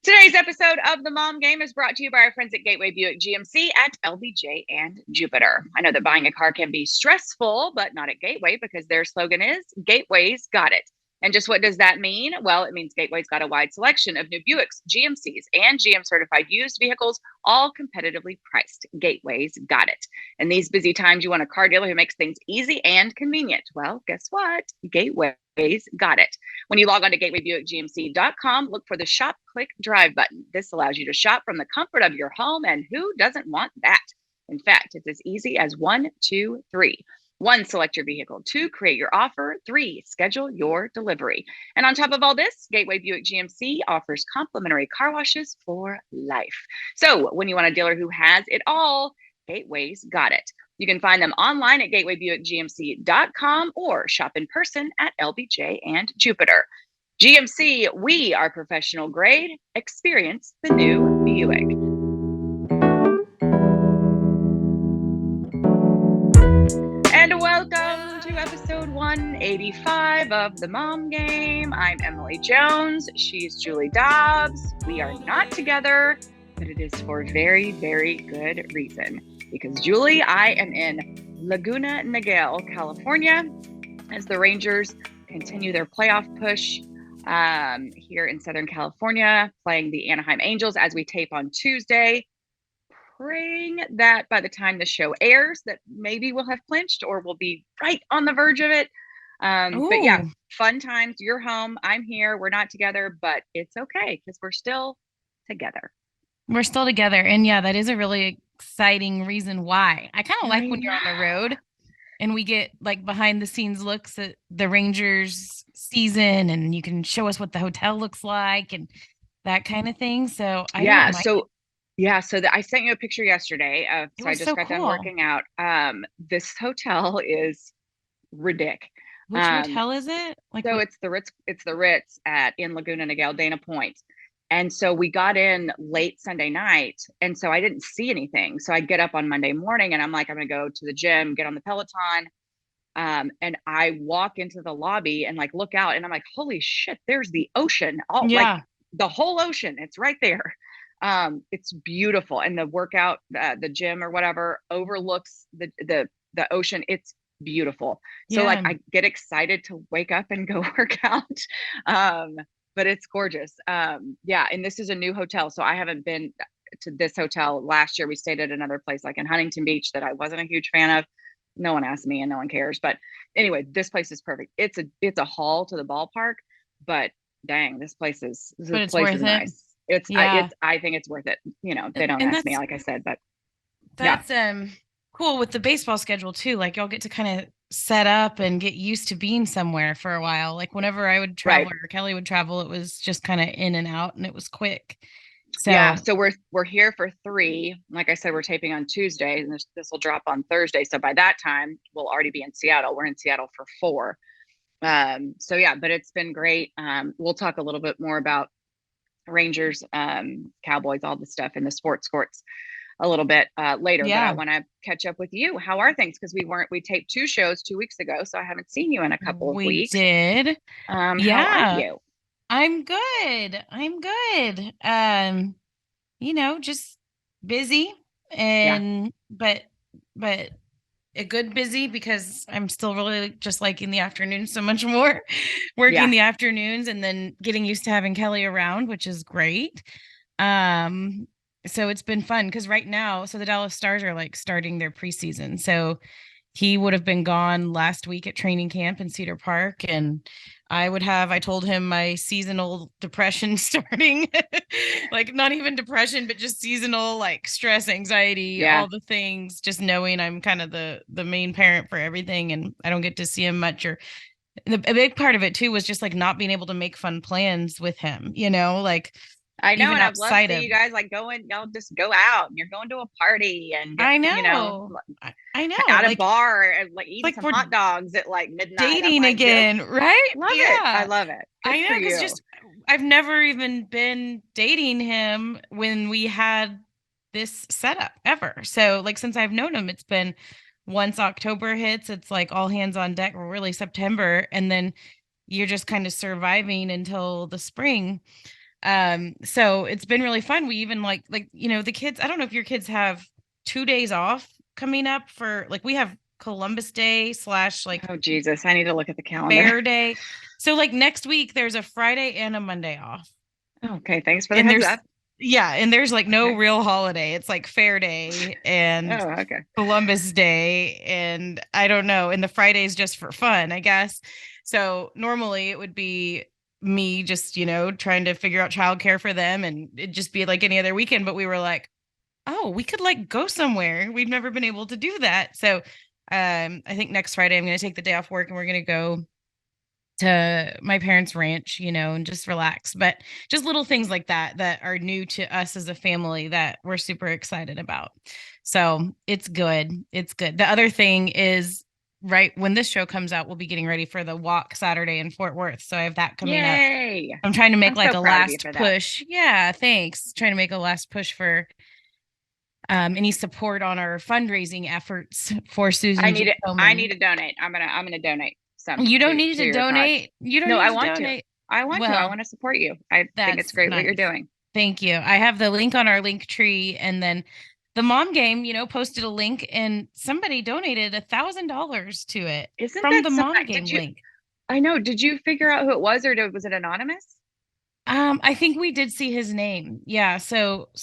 Today's episode of The Mom Game is brought to you by our friends at Gateway Buick GMC at LBJ and Jupiter. I know that buying a car can be stressful, but not at Gateway because their slogan is Gateway's got it. And just what does that mean? Well, it means Gateway's got a wide selection of new Buicks, GMCs, and GM certified used vehicles, all competitively priced. Gateway's got it. In these busy times, you want a car dealer who makes things easy and convenient. Well, guess what? Gateway's got it. When you log on to gatewaybuickgmc.com, look for the shop, click, drive button. This allows you to shop from the comfort of your home, and who doesn't want that? In fact, it's as easy as 1, 2, 3. 1, select your vehicle. 2, create your offer. 3, schedule your delivery. And on top of all this, Gateway Buick GMC offers complimentary car washes for life. So when you want a dealer who has it all, Gateway's got it. You can find them online at gatewaybuickgmc.com or shop in person at LBJ and Jupiter. GMC, we are professional grade. Experience the new Buick. And welcome to episode 185 of The Mom Game. I'm Emily Jones. She's Julie Dobbs. We are not together, but it is for very, very good reason. Because Julie, I am in Laguna Niguel, California, as the Rangers continue their playoff push here in Southern California, playing the Anaheim Angels as we tape on Tuesday. Praying that by the time the show airs, that maybe we'll have clinched or we'll be right on the verge of it. But yeah, fun times. You're home. I'm here. We're not together, but it's okay because we're still together. We're still together. And yeah, that is a really exciting reason why. I kind of like when you're on the road and we get like behind the scenes looks at the Rangers season and you can show us what the hotel looks like and that kind of thing. So I don't mind. So I sent you a picture yesterday. So I just got done working out. This hotel is ridiculous. Which hotel is it? It's the Ritz. It's the Ritz in Laguna Niguel, Dana Point. And so we got in late Sunday night, and so I didn't see anything. So I get up on Monday morning, and I'm like, I'm gonna go to the gym, get on the Peloton, and I walk into the lobby and like look out, and I'm like, holy shit, there's the ocean. Like the whole ocean. It's right there. It's beautiful, and the workout, the gym or whatever overlooks the ocean. It's beautiful. So like I get excited to wake up and go work out. But it's gorgeous. And this is a new hotel, so I haven't been to this hotel. Last year we stayed at another place like in Huntington Beach that I wasn't a huge fan of. No one asked me and no one cares, but anyway, this place is perfect. It's a haul to the ballpark, but dang, this place is nice. I think it's worth it. You know, they don't ask me, like I said, but that's cool with the baseball schedule too. Like y'all get to kind of set up and get used to being somewhere for a while. Like whenever I would travel or Kelly would travel, it was just kind of in and out and it was quick. So we're here for 3. Like I said, we're taping on Tuesday and this will drop on Thursday. So by that time we'll already be in Seattle. We're in Seattle for 4. But it's been great. We'll talk a little bit more about Rangers, Cowboys, all the stuff in the sports courts a little bit later. But I want to catch up with you. How are things? Because we taped 2 shows 2 weeks ago, so I haven't seen you in a couple of weeks. We did. How are you? I'm good. Just busy and but a good busy because I'm still really just liking the afternoons so much more, working the afternoons and then getting used to having Kelly around, which is great. So it's been fun because right now, so the Dallas Stars are like starting their preseason. So he would have been gone last week at training camp in Cedar Park. And I told him my seasonal depression starting, like not even depression, but just seasonal, like stress, anxiety, all the things, just knowing I'm kind of the main parent for everything. And I don't get to see him much a big part of it too, was just like not being able to make fun plans with him, like I know, and I've loved to see you guys like y'all just go out and you're going to a party and I know at a bar and like eating some hot dogs at like midnight. Dating again, right? Love it. I love it. I know, because just I've never even been dating him when we had this setup ever. So like since I've known him, it's been once October hits, it's like all hands on deck, or really September, and then you're just kind of surviving until the spring. So it's been really fun. We even the kids, I don't know if your kids have 2 days off coming up for like we have Columbus Day slash like Oh Jesus, I need to look at the calendar. Fair Day. So like next week there's a Friday and a Monday off. Okay, thanks for the And heads there's up. yeah, and there's like no Okay. real holiday. It's like Fair Day and Oh, okay. Columbus Day, and I don't know, and the Friday's just for fun, I guess. So normally it would be me just, trying to figure out childcare for them, and it'd just be like any other weekend, but we were like, oh, we could like go somewhere. We've never been able to do that. So I think next Friday I'm gonna take the day off work and we're gonna go to my parents' ranch, and just relax. But just little things like that that are new to us as a family that we're super excited about. So it's good. It's good. The other thing is, right when this show comes out, we'll be getting ready for the walk Saturday in Fort Worth. So I have that coming up. Yay. I'm trying to make I'm like so a proud of you last for that. push. Yeah, thanks. Trying to make a last push for any support on our fundraising efforts for I Susan need G. it. I Komen. need to donate. I'm gonna donate some You don't to need to your cause. donate. You don't No, need I to want to. donate. I want to. I Well, want to support you. I think it's that's great what you're nice. doing. Thank you. I have the link on our link tree, and then the mom game, posted a link, and somebody donated $1,000 to it Isn't from that the so mom nice? game link. I know. Did you figure out who it was, or was it anonymous? I think we did see his name. Yeah, so We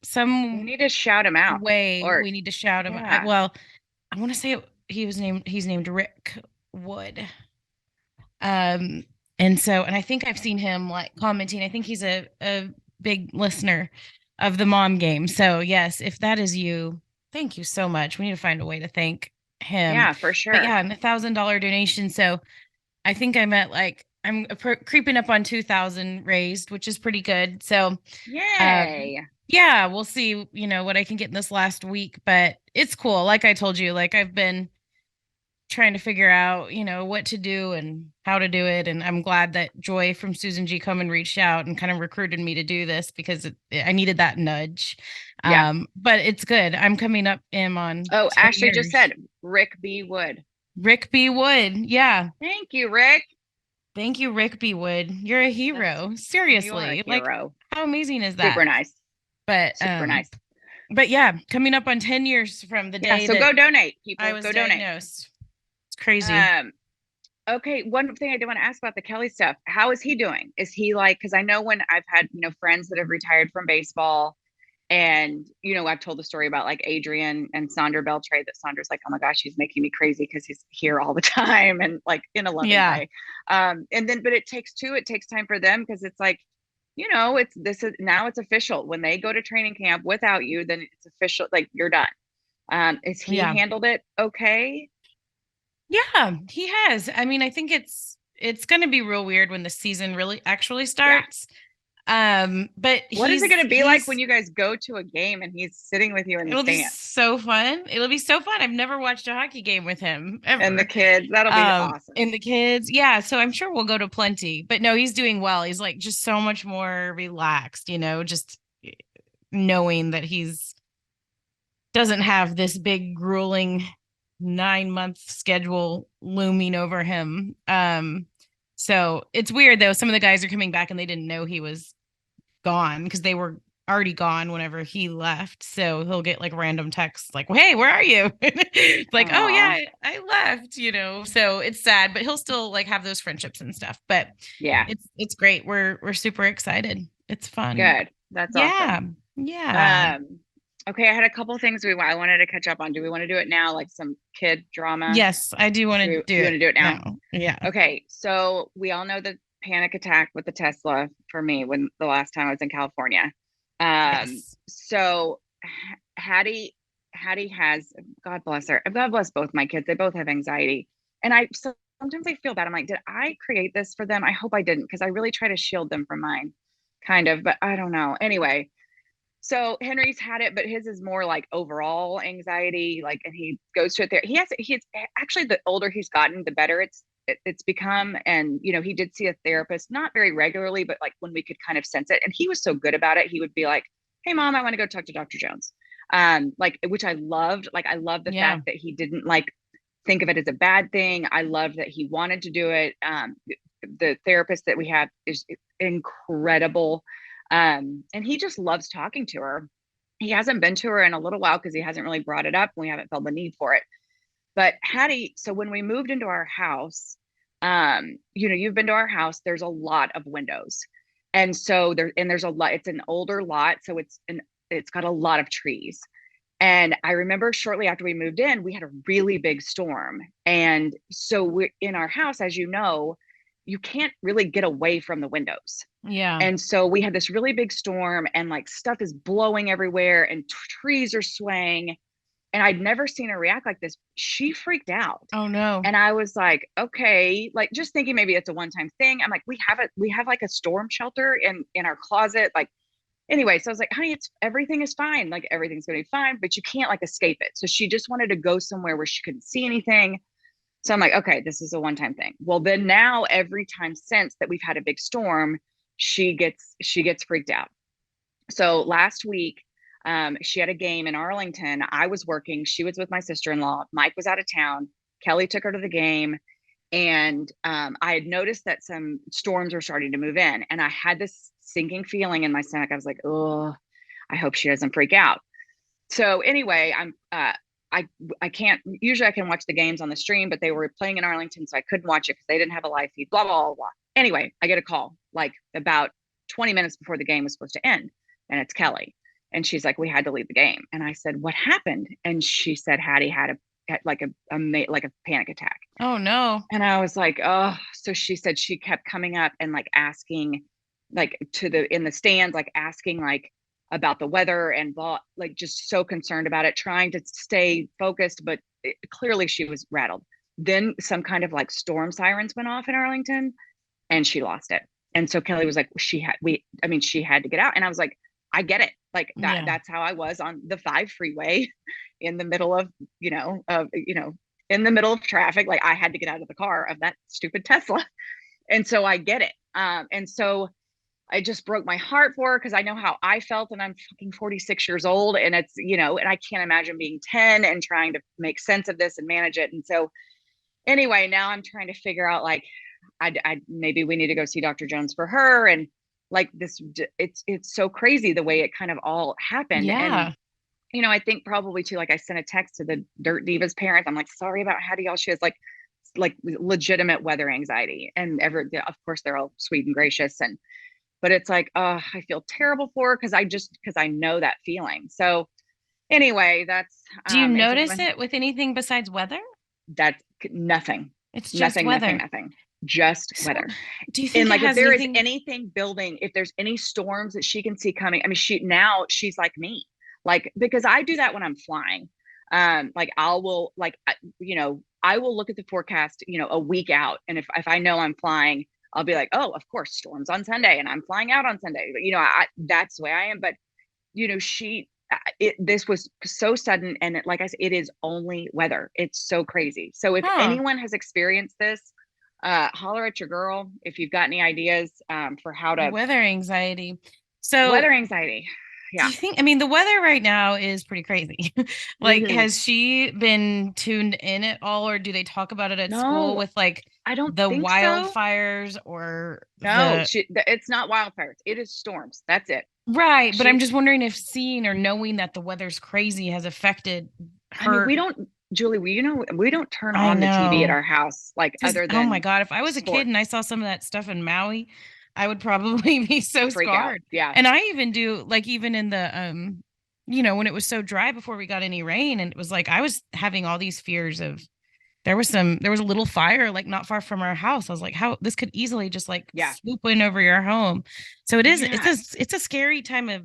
some need to shout him out. way Or we need to shout him. yeah. Well, I want to say he's named Rick Wood. Um, and I think I've seen him like commenting. I think he's a big listener of the mom game. So yes, if that is you, thank you so much. We need to find a way to thank him. Yeah, for But sure. yeah, and $1,000 donation. So I think I'm at like creeping up on 2,000 raised, which is pretty good. So Yay. yeah, we'll see, what I can get in this last week, but it's cool. Like I told you, like I've been trying to figure out, what to do and how to do it. And I'm glad that Joy from Susan G. Komen reached out and kind of recruited me to do this because I needed that nudge. Yeah. But it's good. I'm coming up on Oh, 10 Ashley just years. said Rick B. Wood. Rick B. Wood. Yeah. Thank you, Rick. Thank you, Rick B. Wood. You're a That's hero. You are a Seriously. Like, hero. how amazing is Super that? nice. But Super nice. yeah, coming up on 10 years from the Yeah, day so that go donate, I people. was Go donate. diagnosed. It's crazy. Um, okay, one thing I did want to ask about the Kelly stuff. How is he doing? Is he like, because I know when I've had, friends that have retired from baseball, and I've told the story about like Adrian and Sandra Beltre, that Sandra's like, oh my gosh, he's making me crazy because he's here all the time, and like in a loving Yeah. way. And then but it takes two, it takes time for them, because it's like, it's this is now it's official. When they go to training camp without you, then it's official, like you're done. Is he Yeah. handled it okay? Yeah, he has. I mean, I think it's going to be real weird when the season really actually Yeah. starts. But What is it he's going to be like when he's you guys go to a game and he's sitting with you in the it'll be stands? so fun. It'll be so fun. I've never watched a hockey game with him And the ever. kids, that'll be awesome. And the kids, yeah, so I'm sure we'll go to plenty. But no, he's doing well. He's like just so much more relaxed, just knowing that he's doesn't have this big grueling 9-month schedule looming over him. So it's weird though. Some of the guys are coming back and they didn't know he was gone because they were already gone whenever he left. So he'll get like random texts like, well, hey, where are you? It's like, oh Aw. yeah, I left, So it's sad, but he'll still like have those friendships and stuff. But Yeah. it's great. We're super excited. It's fun. Good. That's Yeah. awesome. Yeah. Okay, I had a couple things I wanted to catch up on. Do we want to do it now, like some kid drama? Yes, I do want to do You want it to do it now? now. Yeah. Okay, so we all know the panic attack with the Tesla for me when the last time I was in California. Yes. So Hattie has, God bless her. God bless both my kids. They both have anxiety, and sometimes I feel bad. I'm like, did I create this for them? I hope I didn't, because I really try to shield them from mine, kind of. But I don't know. Anyway, so Henry's had it, but his is more like overall anxiety. Like, and he goes to it there. He's actually, the older he's gotten, the better it's become. And, he did see a therapist, not very regularly, but like when we could kind of sense it. And he was so good about it. He would be like, hey mom, I want to go talk to Dr. Jones. Like, which I loved. Like, I love the Yeah. fact that he didn't like think of it as a bad thing. I loved that he wanted to do it. the therapist that we have is incredible. And he just loves talking to her. He hasn't been to her in a little while because he hasn't really brought it up. And we haven't felt the need for it. But Hattie, so when we moved into our house, you've been to our house, there's a lot of windows. And so there's a lot, it's an older lot. So it's got a lot of trees. And I remember shortly after we moved in, we had a really big storm. And so we're in our house, as you know, you can't really get away from the windows. Yeah. And so we had this really big storm and like stuff is blowing everywhere and trees are swaying. And I'd never seen her react like this. She freaked out. Oh no. And I was like, okay, like just thinking maybe it's a one-time thing. I'm like, we have like a storm shelter in our closet. Like, anyway, so I was like, honey, everything is fine. Like everything's gonna be fine, but you can't like escape it. So she just wanted to go somewhere where she couldn't see anything. So I'm like, okay, this is a one-time thing. Well, then now every time since that we've had a big storm, she gets freaked out. So last week, she had a game in Arlington. I was working. She was with my sister-in-law. Mike was out of town. Kelly took her to the game. And I had noticed that some storms were starting to move in. And I had this sinking feeling in my stomach. I was like, oh, I hope she doesn't freak out. So anyway, I can't, usually I can watch the games on the stream, but they were playing in Arlington, so I couldn't watch it because they didn't have a live feed, blah, blah, blah, blah. Anyway, I get a call like about 20 minutes before the game was supposed to end. And it's Kelly. And she's like, we had to leave the game. And I said, what happened? And she said, Hattie had like a panic attack. Oh no. And I was like, oh, so she said she kept coming up and like asking like in the stands, like asking like about the weather and blah, like just so concerned about it, trying to stay focused, but clearly she was rattled. Then some kind of like storm sirens went off in Arlington and she lost it. And so Kelly was like, she had to get out. And I was like, I get it. Like that's how I was on the 5 freeway in the middle of, in the middle of traffic. Like I had to get out of the car of that stupid Tesla. And so I get it. And so I just broke my heart for her because I know how I felt and I'm fucking 46 years old and it's, and I can't imagine being 10 and trying to make sense of this and manage it. And so anyway, now I'm trying to figure out like, I maybe we need to go see Dr. Jones for her. And like this, it's so crazy the way it kind of all happened. Yeah. And, I think probably too, like I sent a text to the Dirt Divas parents. I'm like, sorry about Hattie, y'all. She has like legitimate weather anxiety and of course they're all sweet and gracious. But it's like, I feel terrible for her because I know that feeling. So anyway, that's, do you notice it with anything besides weather? That's nothing. It's just nothing, weather. Nothing. Just weather. Do you think and like if there is anything building, if there's any storms that she can see coming, I mean, she's like me, like, because I do that when I'm flying. Like I will look at the forecast, a week out. And if I know I'm flying, I'll be like, oh, of course, storms on Sunday and I'm flying out on Sunday. But, that's the way I am. But, this was so sudden. And like I said, it is only weather. It's so crazy. So if anyone has experienced this, holler at your girl if you've got any ideas for how to weather anxiety. So weather anxiety. Yeah. Do you think, the weather right now is pretty crazy. Like, has she been tuned in at all, or do they talk about it at school with like I don't the think wildfires or it's not wildfires. It is storms. That's it. Right. But I'm just wondering if seeing or knowing that the weather's crazy has affected her. We don't, Julie, we don't turn on the TV at our house, like other than, oh my God, if I was a kid and I saw some of that stuff in Maui, I would probably be so scarred. Yeah. And I even do, like, even in the, when it was so dry before we got any rain, and it was like, I was having all these fears of, there was a little fire, like not far from our house. I was like, how this could easily just like swoop in over your home. So it is, it's a scary time of,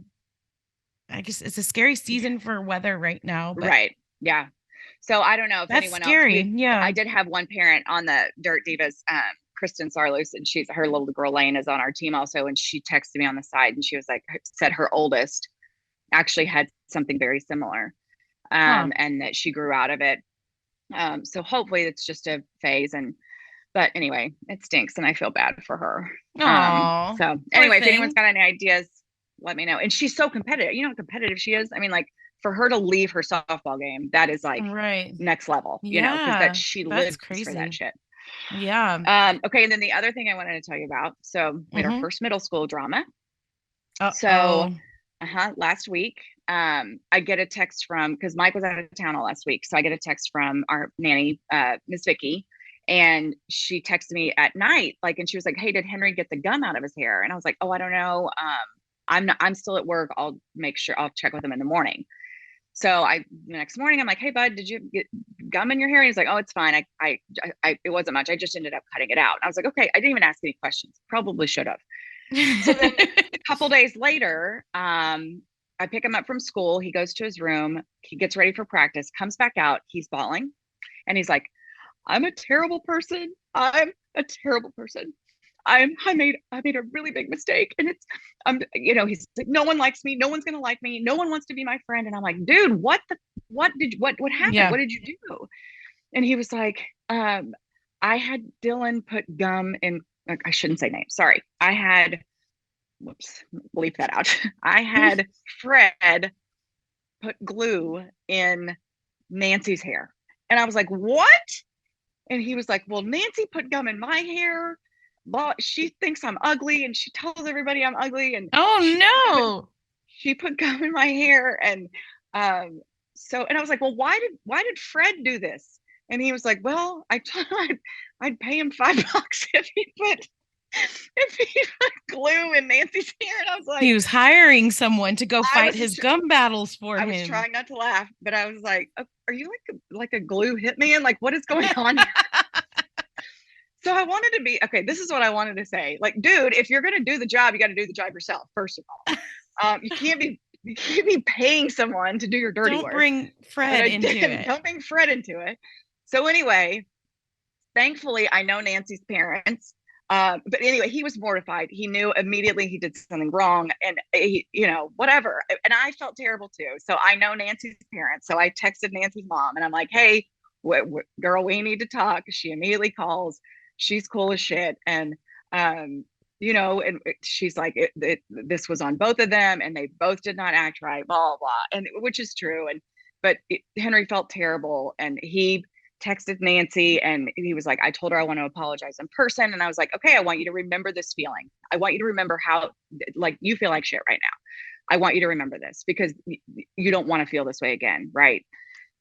I guess it's a scary season for weather right now. But right. Yeah. So I don't know if anyone scary. else. Yeah. I did have one parent on the Dirt Divas, Kristen Sarlos, and her little girl Lane is on our team also. And she texted me on the side and she was like, said her oldest actually had something very similar. And that she grew out of it. So hopefully it's just a phase. But anyway, it stinks and I feel bad for her. So anyway, if anyone's got any ideas, let me know. And she's so competitive. You know how competitive she is? I mean, like, for her to leave her softball game, that is like next level, because she lives for that shit. Yeah. Okay, and then the other thing I wanted to tell you about. So we had our Mm-hmm. first middle school drama. So, Uh-oh. last week, I get a text from because Mike was out of town all last week. So I get a text from our nanny, Miss Vicky, and she texted me at night, like, and she was like, "Hey, did Henry get the gum out of his hair?" And I was like, "Oh, I don't know. I'm not. I'm still at work. I'll make sure. I'll check with him in the morning." So the next morning, I'm like, "Hey, bud, did you get gum in your hair?" And he's like, "Oh, it's fine. It wasn't much. I just ended up cutting it out." And I was like, "Okay." I didn't even ask any questions. Probably should have. So then a couple days later, I pick him up from school. He goes to his room. He gets ready for practice, comes back out. He's bawling. And he's like, I'm a terrible person. I'm a terrible person. I made a really big mistake. And he's like, no one likes me. No one's gonna like me. No one wants to be my friend. And I'm like, dude, what happened? Yeah. What did you do? And he was like, I had Dylan put gum in, I shouldn't say names. Sorry. I had whoops, bleep that out. I had Fred put glue in Nancy's hair. And I was like, what? And he was like, well, Nancy put gum in my hair. But she thinks I'm ugly and she tells everybody I'm ugly. And Oh she put gum in my hair. And and I was like, well, why did Fred do this? And he was like, well, I told him I'd pay him $5 if he put glue in Nancy's hair. And I was he like, was hiring someone to go I fight was his just gum battles for I was him. trying not to laugh, but I was like, "Are you like a glue hitman? Like, what is going on here?" So I wanted to be okay. This is what I wanted to say. Like, dude, if you're gonna do the job, you got to do the job yourself. First of all, you can't be paying someone to do your dirty Don't work. bring But Fred I into did. it. Don't bring Fred into it. So anyway, thankfully, I know Nancy's parents. But anyway, he was mortified. He knew immediately he did something wrong, and whatever. And I felt terrible too. So I know Nancy's parents. So I texted Nancy's mom, and I'm like, "Hey, girl, we need to talk." She immediately calls. She's cool as shit, and and she's like, "This was on both of them, and they both did not act right." Blah blah, and which is true. Henry felt terrible, and he texted Nancy and he was like, I told her I want to apologize in person. And I was like, okay, I want you to remember this feeling. I want you to remember how, like, you feel like shit right now. I want you to remember this because you don't want to feel this way again. Right.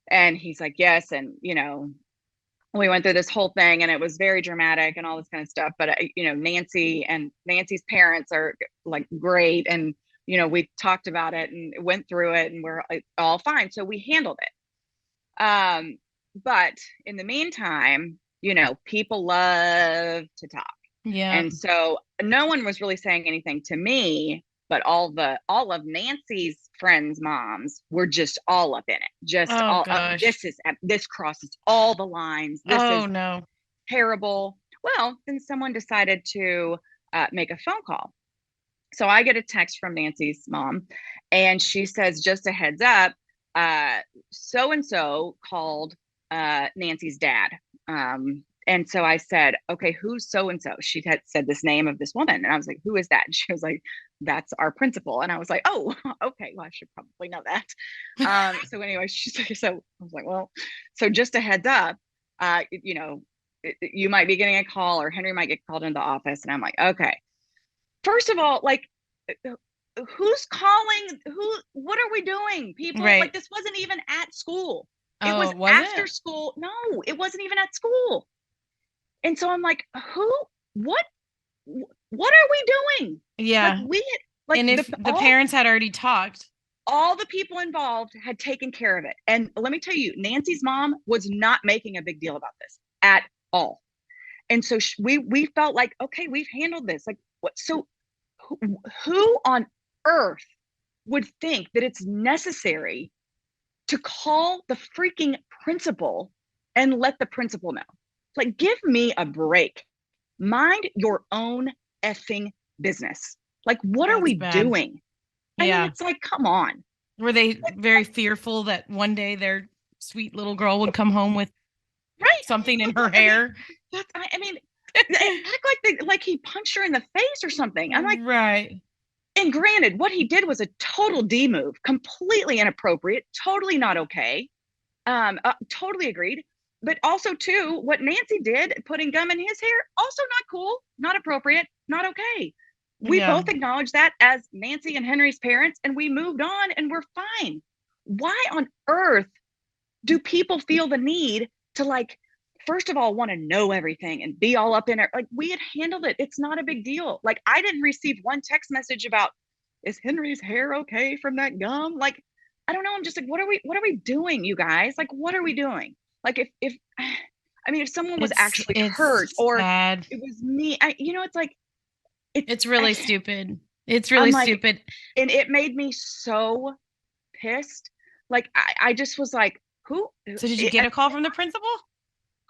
And he's like, yes. And, we went through this whole thing and it was very dramatic and all this kind of stuff. But, Nancy and Nancy's parents are like great. And, we talked about it and went through it and we're all fine. So we handled it. But in the meantime, people love to talk. Yeah. And so no one was really saying anything to me, but all of Nancy's friends' moms were just all up in it. Just Oh all up. gosh. This crosses all the lines. This Oh is no. terrible. Well, then someone decided to make a phone call. So I get a text from Nancy's mom, and she says, just a heads up, so and so called Nancy's dad. And so I said, okay, who's so and so? She had said this name of this woman. And I was like, who is that? And she was like, that's our principal. And I was like, oh, okay, well, I should probably know that. So anyway, she's like, so I was like, well, so just a heads up, you might be getting a call or Henry might get called into the office. And I'm like, okay. First of all, like, who's calling? What are we doing, people? Like, Right. this wasn't even at school. It was Oh, was after it? school. No, it wasn't even at school. And so I'm like, what what are we doing? Like, Yeah. like And the if the parents had already talked. all the people involved had taken care of it. And let me tell you, Nancy's mom was not making a big deal about this at all. And so we felt like, okay, we've handled this. Like, what? So who on earth would think that it's necessary to call the freaking principal and let the principal know? Like, give me a break. Mind your own effing business. Like, what are That's we bad. doing? I mean, Yeah. it's like, come on. Were they very fearful that one day their sweet little girl would come home with Right? something in her I mean, hair? I mean, act like he punched her in the face or something. I'm like, Right. and granted, what he did was a total D move, completely inappropriate, totally not okay. Totally agreed. but also too, what Nancy did, putting gum in his hair, also not cool, not appropriate, not okay. We Yeah. both acknowledged that as Nancy and Henry's parents, and we moved on and we're fine. Why on earth do people feel the need to, like, first of all, want to know everything and be all up in it? Like, we had handled it. It's not a big deal. Like, I didn't receive one text message about, is Henry's hair okay from that gum? Like, I don't know. I'm just like, what are we doing, you guys? Like, what are we doing? Like, if I mean, if someone was actually hurt, It's or sad. it was me, it's like, It's really stupid. It's I'm really like, stupid. and it made me so pissed. Like, I just was like, who? So did you get a call from the principal?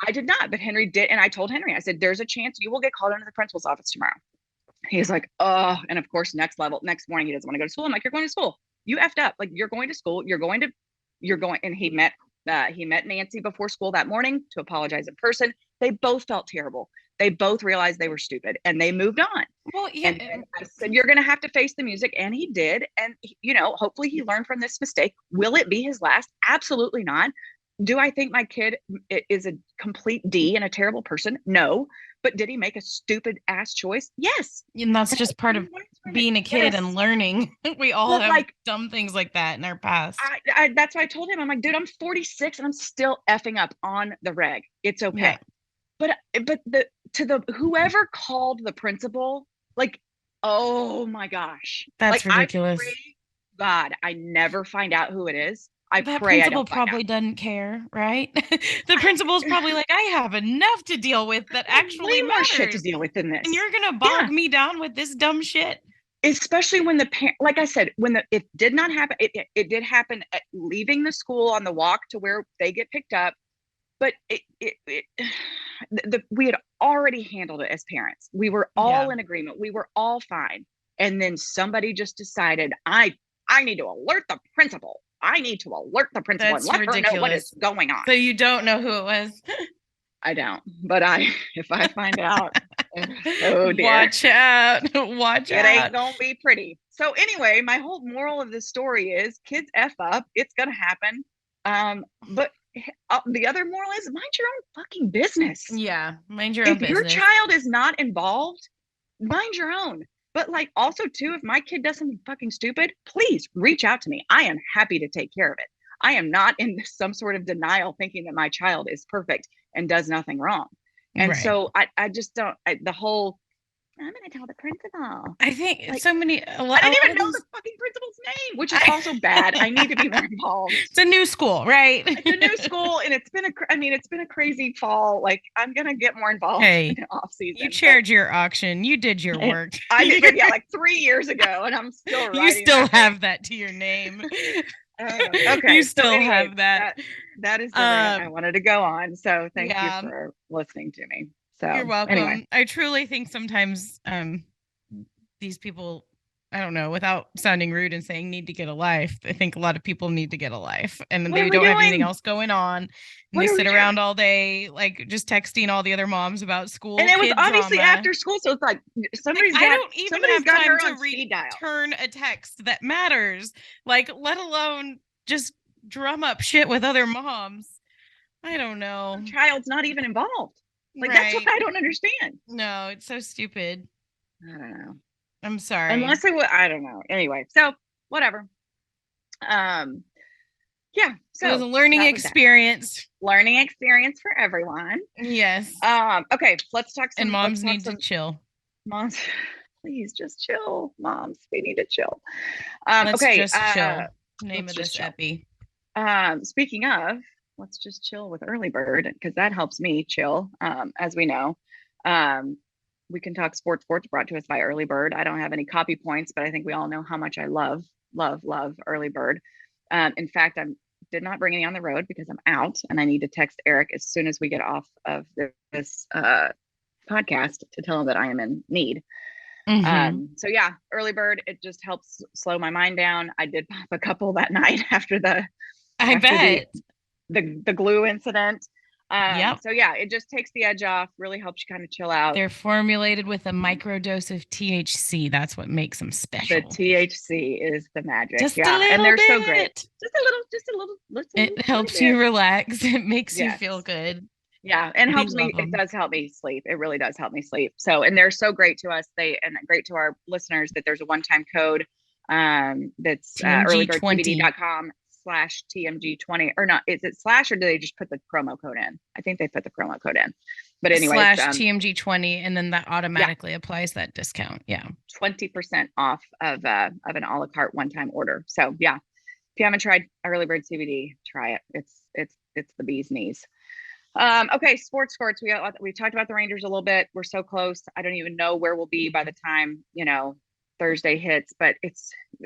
I did not, but Henry did. And I told Henry, I said, there's a chance you will get called into the principal's office tomorrow. He's like, oh, and of course, next morning, he doesn't want to go to school. I'm like, you're going to school. You effed up. Like, you're going to school. And he met Nancy before school that morning to apologize in person. They both felt terrible. They both realized they were stupid and they moved on. Well, yeah. And I said, you're going to have to face the music. And he did. And, hopefully he learned from this mistake. Will it be his last? Absolutely not. Do I think my kid is a complete D and a terrible person? No. But did he make a stupid ass choice? Yes. And that's just part of being a kid and learning. We all have dumb things like that in our past. That's why I told him, I'm like, dude, I'm 46 and I'm still effing up on the reg. It's okay. Yeah. But whoever called the principal, like, oh my gosh, that's like, ridiculous. I pray, God, I never find out who it is. That principal probably doesn't care, right? The principal's probably like, I have enough to deal with that actually way more shit to deal with than this, and you're gonna bog me down with this dumb shit. Especially when the parent, like I said, it did not happen. It did happen at leaving the school on the walk to where they get picked up, but we had already handled it as parents. We were all in agreement. We were all fine, and then somebody just decided, I need to alert the principal. I need to alert the principal and let her know what is going on. So you don't know who it was? I don't, but if I find out, oh dear. Watch out. Watch out. It ain't gonna be pretty. So anyway, my whole moral of this story is, kids F up. It's gonna happen. But the other moral is, mind your own fucking business. Yeah, mind your own business. If your child is not involved, mind your own. But like, also too, if my kid does something fucking stupid, please reach out to me. I am happy to take care of it. I am not in some sort of denial thinking that my child is perfect and does nothing wrong. And so I just don't, the whole, I'm going to tell the principal. I think I didn't even know the fucking principal's name, which is also bad. I need to be more involved. It's a new school, right? It's a new school, and it's been a crazy fall. Like, I'm going to get more involved in the off season. You chaired your auction. You did your work. I did, like 3 years ago, and I'm still writing. You still have that to your name. Okay. You still have that. That is the rant I wanted to go on. So thank you for listening to me. So you're welcome. Anyway. I truly think sometimes these people, I don't know, without sounding rude and saying need to get a life, I think a lot of people need to get a life, and they don't have anything else going on. And they sit around all day, like, just texting all the other moms about school. And it was obviously after school, so it's like somebody's got, I don't even have time to return a text that matters, like, let alone just drum up shit with other moms. I don't know. The child's not even involved. Like, that's what I don't understand. No, it's so stupid. I don't know. I'm sorry. Unless it was, I don't know. Anyway, so whatever. Yeah. So it was a learning experience. Learning experience for everyone. Yes. Okay, let's talk some. And moms need to chill. Moms, please just chill. Moms, we need to chill. Let's okay. Just chill. Name of this epi. Speaking of, let's just chill with early bird, because that helps me chill. As we know, we can talk sports brought to us by early bird. I don't have any copy points, but I think we all know how much I love early bird. In fact, I did not bring any on the road because I'm out and I need to text Eric as soon as we get off of this podcast to tell him that I am in need. Mm-hmm. So yeah, early bird, it just helps slow my mind down. I did pop a couple that night after the glue incident. Yep. So yeah, it just takes the edge off, really helps you kind of chill out. They're formulated with a microdose of THC. That's what makes them The special. THC is the magic. Just a Yeah. And little they're so great. bit. Just a little It tiny helps bit. you relax. It makes you feel Yes. good. Yeah. And We helps love me. It them. does help me sleep. It really does help me sleep. So, and they're so great to us. And great to our listeners that there's a one-time code. That's TMG20. earlybirdcbd.com/TMG20 or not. Is it slash or do they just put the promo code in? I think they put the promo code in, but anyway, it's, Slash TMG20, and then that yeah, automatically applies that discount. Yeah. 20% off of an a la carte one-time order. So yeah, if you haven't tried early bird CBD, try it. It's the bee's knees. Okay, sports. We talked about the Rangers a little bit. We're so close. I don't even know where we'll be by the time Thursday hits. But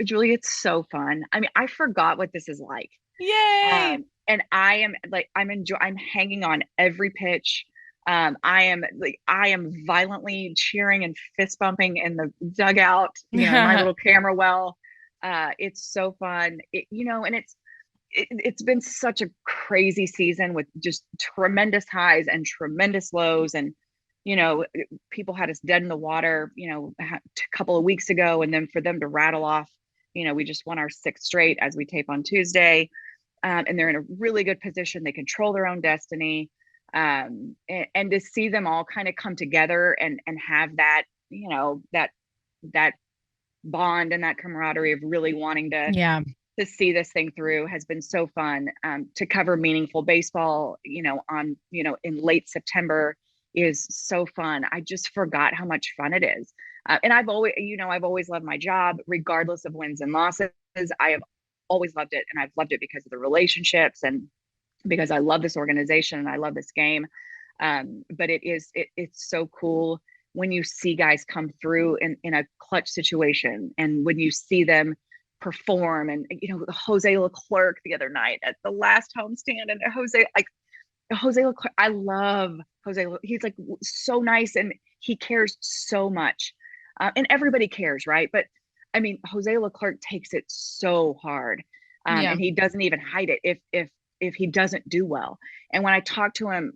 Julie, it's so fun. I mean, I forgot what this is like. Yay. And I am like I'm hanging on every pitch. I am violently cheering and fist bumping in the dugout. In my little camera well. It's so fun. And it's been such a crazy season with just tremendous highs and tremendous lows. And, people had us dead in the water, a couple of weeks ago. And then for them to rattle off, we just won our sixth straight as we tape on Tuesday. And they're in a really good position. They control their own destiny. And to see them all kind of come together and have that, that bond and that camaraderie of really wanting to Yeah. see this thing through has been so fun. To cover meaningful baseball, in late September is so fun. I just forgot how much fun it is. And I've always loved my job, regardless of wins and losses. I have always loved it. And I've loved it because of the relationships and because I love this organization and I love this game. But it's so cool when you see guys come through in a clutch situation and when you see them perform. And Jose Leclerc the other night at the last homestand, and Jose Leclerc, I love Jose. He's like so nice and he cares so much, and everybody cares, right? But I mean, Jose Leclerc takes it so hard, Yeah. and he doesn't even hide it if he doesn't do well. And when I talked to him,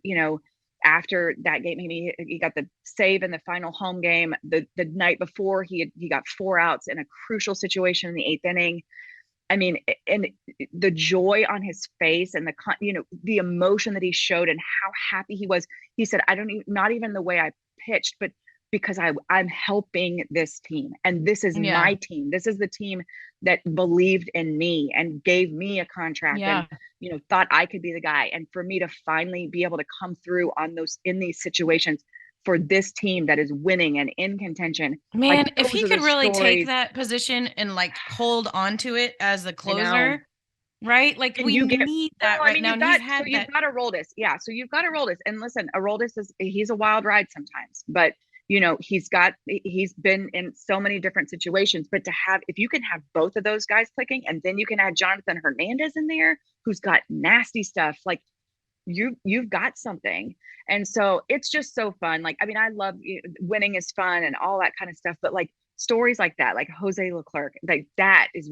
after that game, he got the save in the final home game. The night before, he got 4 outs in a crucial situation in the 8th inning. I mean, and the joy on his face and the emotion that he showed and how happy he was. He said, not even the way I pitched, but because I'm helping this team and this is Yeah. my team. This is the team that believed in me and gave me a contract Yeah. and, thought I could be the guy. And for me to finally be able to come through in these situations for this team that is winning and in contention. Man, Like, if he those are could the really take stories. that position and like hold on to it as the I know. closer, right? Like And we you get need well, that I right mean, now. And he's had you've that. got Aroldis. Yeah. So you've got Aroldis. And listen, Aroldis he's a wild ride sometimes, but he's been in so many different situations. But if you can have both of those guys clicking, and then you can add Jonathan Hernandez in there, who's got nasty stuff, like you've got something. And so it's just so fun. Like, I mean, I love winning is fun and all that kind of stuff, but like stories like that, like Jose Leclerc, like that's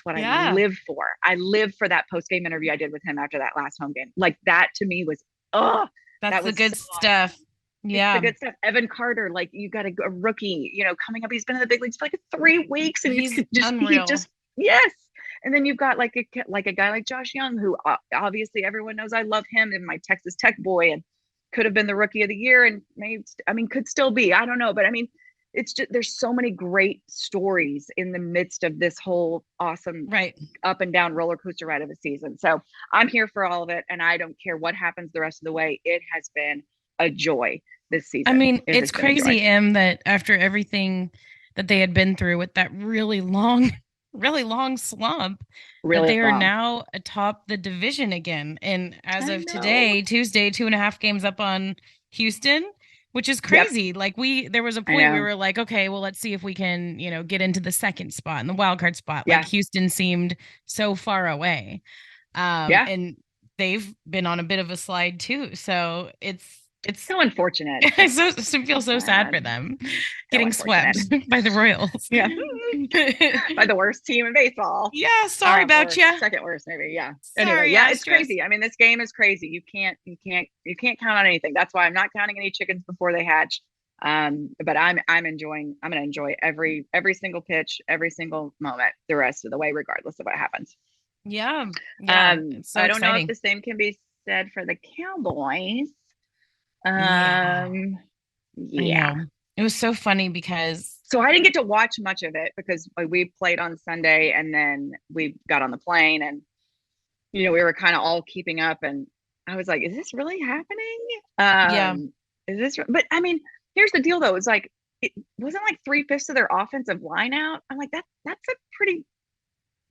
what I Yeah. live for. I live for that post-game interview I did with him after that last home game. Like, that to me was, oh, That's that the was good so awesome. stuff. It's the Yeah. good stuff. Evan Carter, like, you got a rookie, coming up. He's been in the big leagues for like 3 weeks, and He's he unreal. just yes. And then you've got like a guy like Josh Young, who obviously everyone knows I love him, and my Texas Tech boy, and could have been the rookie of the year, and maybe, I mean, could still be. I don't know, but I mean, it's just there's so many great stories in the midst of this whole awesome Right. up and down roller coaster ride of a season. So I'm here for all of it, and I don't care what happens the rest of the way. It has been a joy this I season. mean, It it's has been a joy. crazy, Em, that after everything that they had been through with that really long, really long slump, that Really they are long. now atop the division again. And as I of know. today, Tuesday, 2.5 games up on Houston, which is Yep. crazy. Like there was a I point we know. were like, okay, well, let's see if we can, get into the second spot and the wild card spot. Like Yeah. Houston seemed so far away. Yeah. And they've been on a bit of a slide too. So it's It's So unfortunate. I It's feel so so sad sad. for them So getting unfortunate. swept by the Royals. Yeah. By the worst team in baseball. Yeah, sorry about Or you. second worst, maybe. Yeah. Anyway, Sorry, yeah, it's Astros. crazy. I mean, this game is crazy. You can't count on anything. That's why I'm not counting any chickens before they hatch. But I'm gonna enjoy every single pitch, every single moment, the rest of the way, regardless of what happens. Yeah, yeah, it's so I don't know if exciting. the same can be said for the Cowboys. Yeah, Um, I yeah. know. It was so funny because So I didn't get to watch much of it because we played on Sunday and then we got on the plane and we were kind of all keeping up and I was like, is this really happening? yeah, Is this but I mean, here's the deal though, it's like it wasn't like 3/5 of their offensive line out. I'm like, that's a pretty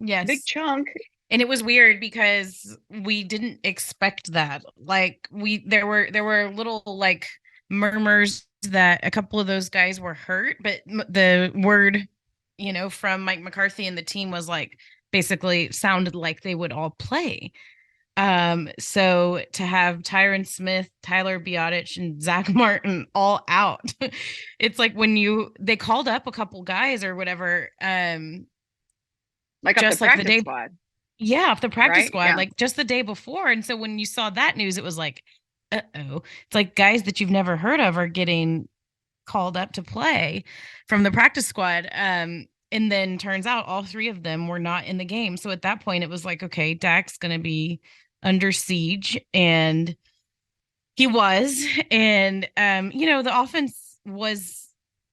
big yes. chunk. And it was weird because we didn't expect that. Like there were little like murmurs that a couple of those guys were hurt, but the word, from Mike McCarthy and the team was like basically sounded like they would all play. So to have Tyron Smith, Tyler Biadasz, and Zach Martin all out, it's like when they called up a couple guys or whatever, Like up the just like the practice day, squad, yeah, off the practice right? squad, Yeah. like just the day before. And so when you saw that news, it was like, uh-oh. It's like guys that you've never heard of are getting called up to play from the practice squad. And then turns out all three of them were not in the game. So at that point, it was like, okay, Dak's going to be under siege. And he was. And, the offense was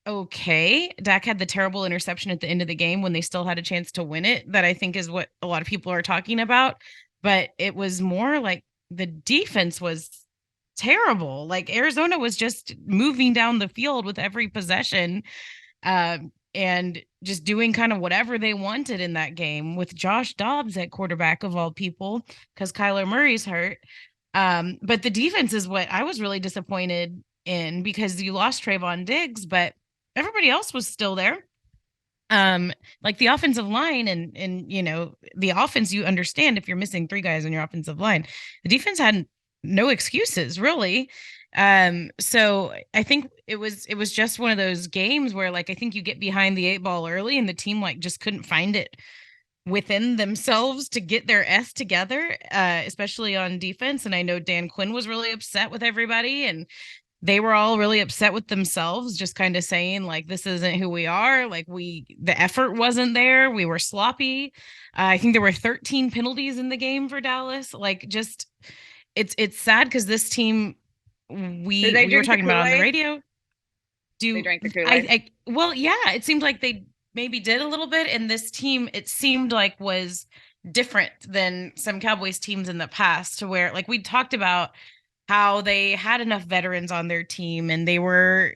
okay. Dak had the terrible interception at the end of the game when they still had a chance to win it. That I think is what a lot of people are talking about. But it was more like the defense was terrible. Like Arizona was just moving down the field with every possession, and just doing kind of whatever they wanted in that game with Josh Dobbs at quarterback of all people because Kyler Murray's hurt. But the defense is what I was really disappointed in because you lost Trayvon Diggs, but everybody else was still there. Like the offensive line and the offense, you understand if you're missing three guys on your offensive line. The defense had no excuses really. So I think it was just one of those games where like I think you get behind the eight ball early and the team like just couldn't find it within themselves to get their S together, especially on defense. And I know Dan Quinn was really upset with everybody and they were all really upset with themselves, just kind of saying like this isn't who we are. Like the effort wasn't there, we were sloppy. I think there were 13 penalties in the game for Dallas. Like just it's sad because this team, Did we they we were drink the talking about on the Kool-Aid? radio. They Do drank the Kool-Aid. I well, yeah, it seemed like they maybe did a little bit, and this team it seemed like was different than some Cowboys teams in the past, to where like we talked about how they had enough veterans on their team and they were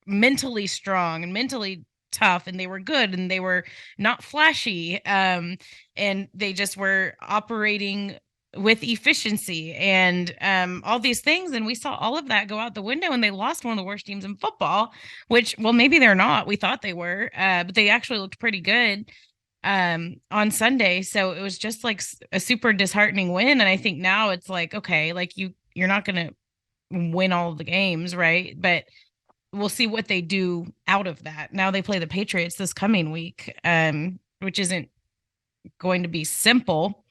mentally strong and mentally tough and they were good and they were not flashy, and they just were operating with efficiency and all these things, and we saw all of that go out the window and they lost one of the worst teams in football, which, well, maybe they're not, we thought they were, but they actually looked pretty good on Sunday. So it was just like a super disheartening win. And I think now it's like, okay, like you're not gonna win all of the games, right? But we'll see what they do out of that. Now they play the Patriots this coming week, which isn't going to be simple.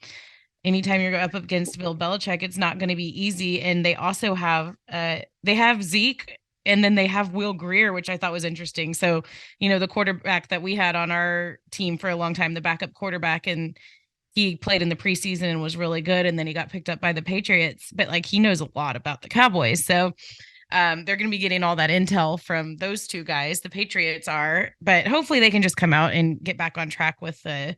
Anytime you're up against Bill Belichick, it's not going to be easy. And they also have they have Zeke and then they have Will Greer, which I thought was interesting. So, the quarterback that we had on our team for a long time, the backup quarterback, and he played in the preseason and was really good. And then he got picked up by the Patriots, but like he knows a lot about the Cowboys. So they're going to be getting all that intel from those two guys. The Patriots are, but hopefully they can just come out and get back on track with a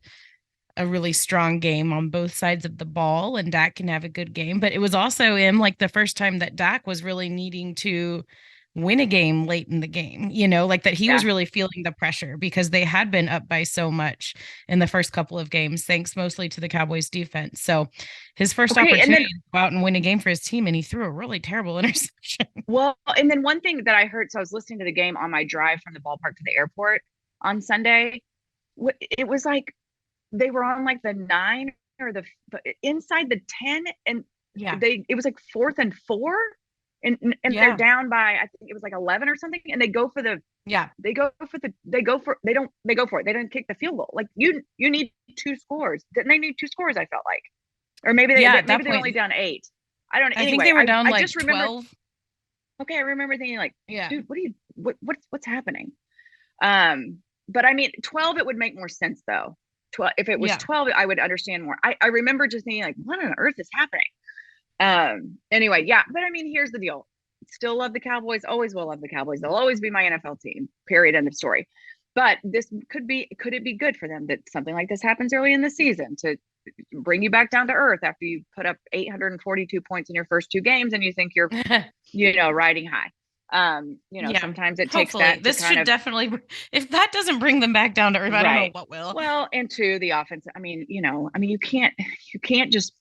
really strong game on both sides of the ball, and Dak can have a good game. But it was also in like the first time that Dak was really needing to win a game late in the game, like that he was Yeah. really feeling the pressure because they had been up by so much in the first couple of games, thanks mostly to the Cowboys defense. So his first Okay. And opportunity then to go out and win a game for his team, and he threw a really terrible interception. well, and then one thing that I heard, so I was listening to the game on my drive from the ballpark to the airport on Sunday. It was like they were on like the 9 or the inside the 10, and Yeah. it was like 4th and 4, and they're Yeah. down by, I think it was like 11 or something, and Yeah. they don't they go for it. They didn't kick the field goal. Like you need 2 scores. Didn't they need 2 scores? I felt like, or Yeah, at that maybe they point, only down 8. I don't know. I think Anyway, they were down I just like remember. 12. Okay, I remember thinking like, Yeah. dude, what's happening? Um, but I mean, 12 it would make more sense though. 12, if it was Yeah. 12, I would understand more. I remember just thinking like, what on earth is happening? Anyway, yeah, but I mean, here's the deal. Still love the Cowboys, always will love the Cowboys. They'll always be my NFL team. Period. End of story. But this could it be good for them that something like this happens early in the season to bring you back down to earth after you put up 842 points in your first 2 games and you think you're, riding high. Yeah. Sometimes it takes Hopefully. that to This kind should of, definitely, if that doesn't bring them back down to earth, I don't know right. what will. Well, and to the offense, I mean, you can't just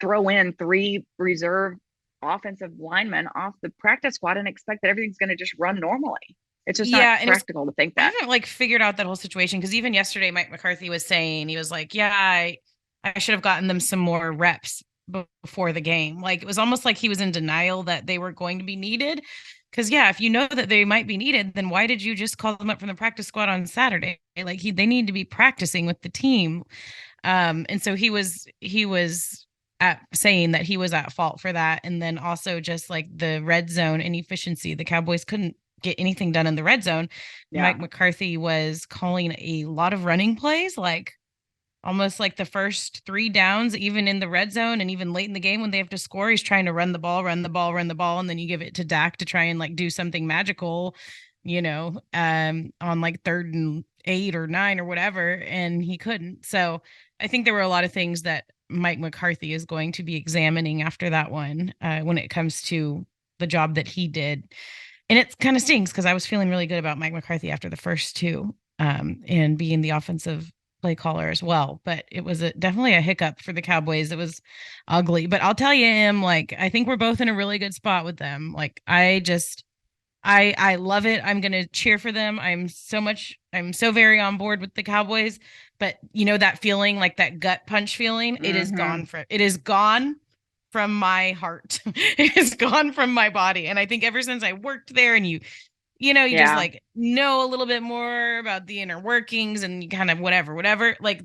throw in 3 reserve offensive linemen off the practice squad and expect that everything's going to just run normally. It's just not Yeah, and it was practical to think I that. haven't like figured out that whole situation because even yesterday Mike McCarthy was saying he was like, "Yeah, I should have gotten them some more reps before the game." Like it was almost like he was in denial that they were going to be needed. Because yeah, if you know that they might be needed, then why did you just call them up from the practice squad on Saturday? Like they need to be practicing with the team. And so he was at saying that he was at fault for that, and then also just like the red zone inefficiency. The Cowboys couldn't get anything done in the red zone. Yeah. Mike McCarthy was calling a lot of running plays, like almost like the first 3 downs, even in the red zone and even late in the game when they have to score, he's trying to run the ball, run the ball, run the ball, and then you give it to Dak to try and like do something magical, on like 3rd and 8 or 9 or whatever, and he couldn't. So I think there were a lot of things that Mike McCarthy is going to be examining after that one, when it comes to the job that he did. And it kind of stings because I was feeling really good about Mike McCarthy after the first two, and being the offensive play caller as well. But it was definitely a hiccup for the Cowboys. It was ugly. But I'll tell you, like, I think we're both in a really good spot with them. Like, I love it. I'm gonna cheer for them. I'm so very on board with the Cowboys. But that feeling, like that gut punch feeling, Mm-hmm. it is gone from my heart. It is gone from my body. And I think ever since I worked there and you just Yeah. like know a little bit more about the inner workings and you kind of whatever. Like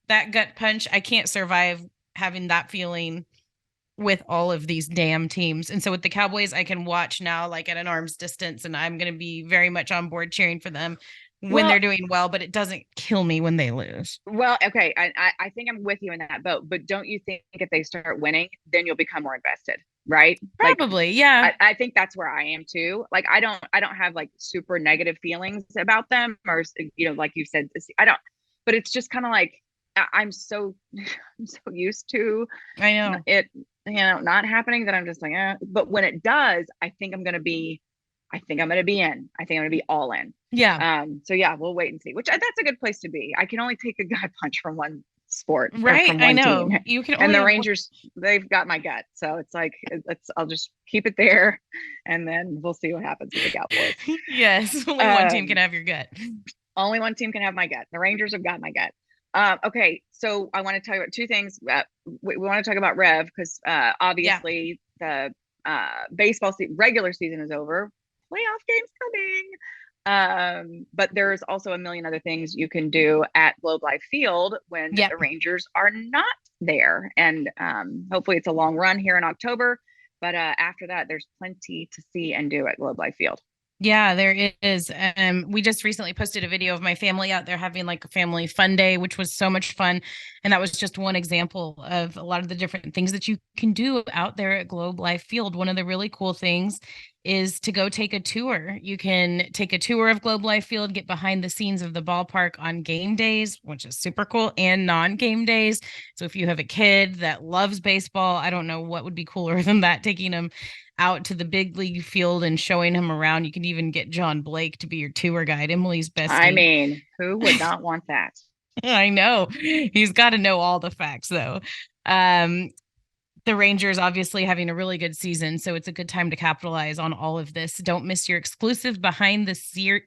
that gut punch, I can't survive having that feeling with all of these damn teams. And so with the Cowboys, I can watch now like at an arm's distance, and I'm going to be very much on board cheering for them when Well, they're doing well, but it doesn't kill me when they lose. okay. I think I'm with you in that boat, but don't you think if they start winning, then you'll become more invested, right? Like, Probably, yeah. I think that's where I am too. Like I don't have like super negative feelings about them, or like you said, I don't. But it's just kind of like I'm so I'm so used to I know. it, not happening that I'm just like, eh. But when it does, I think I'm gonna be in. I think I'm gonna be all in. Yeah. So yeah, we'll wait and see. Which that's a good place to be. I can only take a gut punch from one sport or Right. from I one team, know. You can and only the have Rangers, they've got my gut. So it's like I'll just keep it there, and then we'll see what happens with the Cowboys. yes, only one team can Um, have your gut. Only one team can have my gut. The Rangers have got my gut. Okay, so I want to tell you about 2 things. We want to talk about Rev because Yeah. obviously the baseball regular season is over. Playoff games coming. But there's also a million other things you can do at Globe Life Field when Yep. the Rangers are not there. And hopefully it's a long run here in October. But after that, there's plenty to see and do at Globe Life Field. Yeah, there is. We just recently posted a video of my family out there having like a family fun day, which was so much fun. And that was just one example of a lot of the different things that you can do out there at Globe Life Field. One of the really cool things is to go take a tour. You can take a tour of Globe Life Field, get behind the scenes of the ballpark on game days, which is super cool, and non-game days. So if you have a kid that loves baseball, I don't know what would be cooler than that, taking them out to the big league field and showing him around. You can even get John Blake to be your tour guide, Emily's I bestie. mean, who would not want that? I know he's got to know all the facts though. Um, the Rangers obviously having a really good season, so it's a good time to capitalize on all of this. Don't miss your exclusive behind the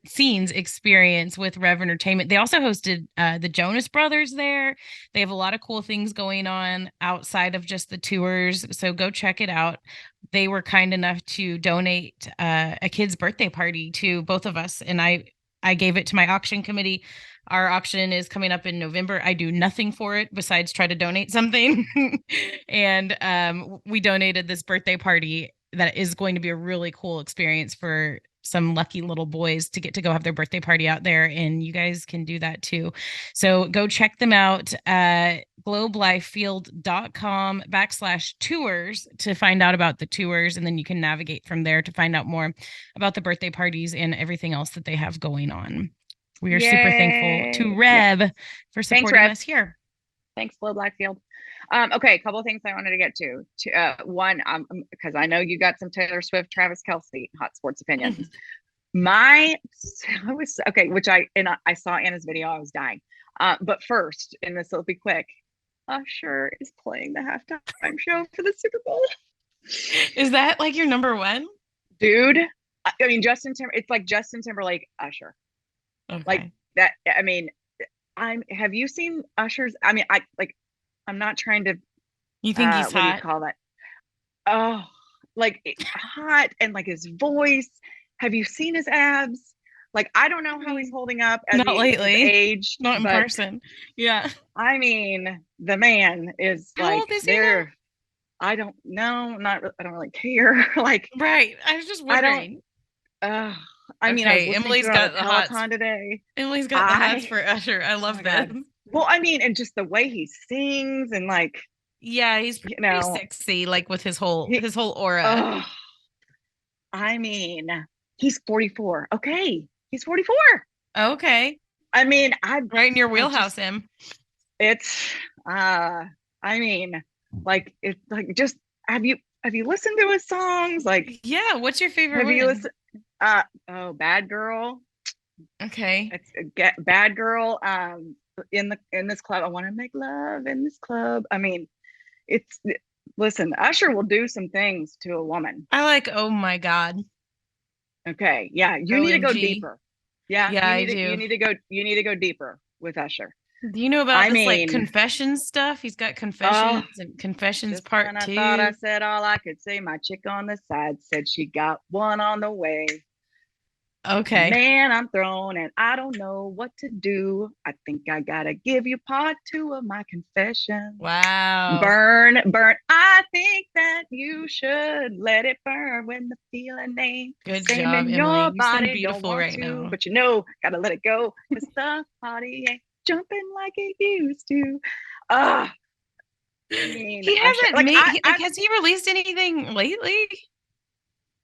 scenes experience with Rev Entertainment. They also hosted the Jonas Brothers there. They have a lot of cool things going on outside of just the tours, so go check it out. They were kind enough to donate a kid's birthday party to both of us, and I gave it to my auction committee. Our auction is coming up in November. I do nothing for it besides try to donate something. And we donated this birthday party that is going to be a really cool experience for some lucky little boys to get to go have their birthday party out there. And you guys can do that too. So go check them out at globelifefield.com/tours to find out about the tours. And then you can navigate from there to find out more about the birthday parties and everything else that they have going on. We are super thankful to Yay. Rev Yes. for Thanks, supporting Rev. us here. Thanks, Flo Blackfield. Okay, a couple of things I wanted to get to. One, because I know you got some Taylor Swift, Travis Kelce hot sports opinions. I was okay, which I saw Anna's video. I was dying. But first, and this will be quick. Usher is playing the halftime show for the Super Bowl. Is that like your number one? Dude, I mean it's like Justin Timberlake, Usher. Okay. Like that. I mean, have you seen Usher's? I mean, I'm not trying to You think he's what do you hot? call that? Oh, like hot and like his voice. Have you seen his abs? Like, I don't know how he's holding up as Not his lately. age, Not in but person. Yeah. I mean, the man is How like old is he now? there. I don't know. I don't really care. Like, Right. I was just I don't. wondering. Uh, I mean, I was Okay. listening to Emily's it on the got the hots. Peloton today. Emily's got the hots I, for Usher. I oh love my this. God. Well, I mean, and just the way he sings and like, Yeah, he's you pretty know, sexy, like with his whole he, his whole aura. oh, I mean, he's 44. Okay. He's 44. Okay. I mean, Right in your I wheelhouse, just, him. it's, I mean, like, it's like, just, have you listened to his songs? Like, Yeah. What's your favorite have you one? listened? Oh, Bad Girl. Okay. It's Bad Girl. In this club, I want to make love in this club. I mean, it's, listen, Usher will do some things to a woman. I like, oh my God. Okay. Yeah. You need to go OMG. deeper. Yeah. Yeah, I do. You need to go deeper with Usher. Do you know about I this like mean, confessions stuff? He's got oh, confessions and confessions just when part I thought I two. said all I could say, my chick on the side said she got one on the way. Okay. Man, I'm thrown and I don't know what to do. I think I gotta give you part two of my confession. Wow. Burn, burn. I think that you should let it burn when the feeling ain't the Good same job, in Emily. your You sound body. Don't beautiful want right to, now. but gotta let it go. Cause the party ain't jumping like it used to. Ah, I mean, He Usher, hasn't like made I like has he released anything lately?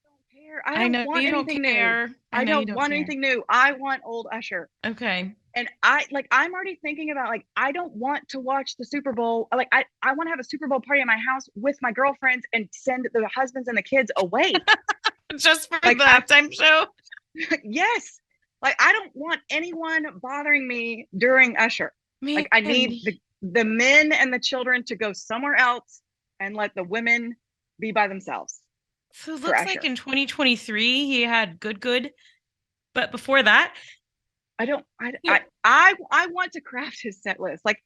don't care. I I don't know want you don't anything new. care. I I know you don't don't want care. anything new. I want old Usher. Okay. And I'm already thinking about like I don't want to watch the Super Bowl. Like I want to have a Super Bowl party in my house with my girlfriends and send the husbands and the kids away. Just for the Like halftime show? yes. Like I don't want anyone bothering me during Usher. Man, Like I need the men and the children to go somewhere else and let the women be by themselves so it for looks like Usher. in 2023 he had good, but before that, I don't yeah. I want to craft his set list. Like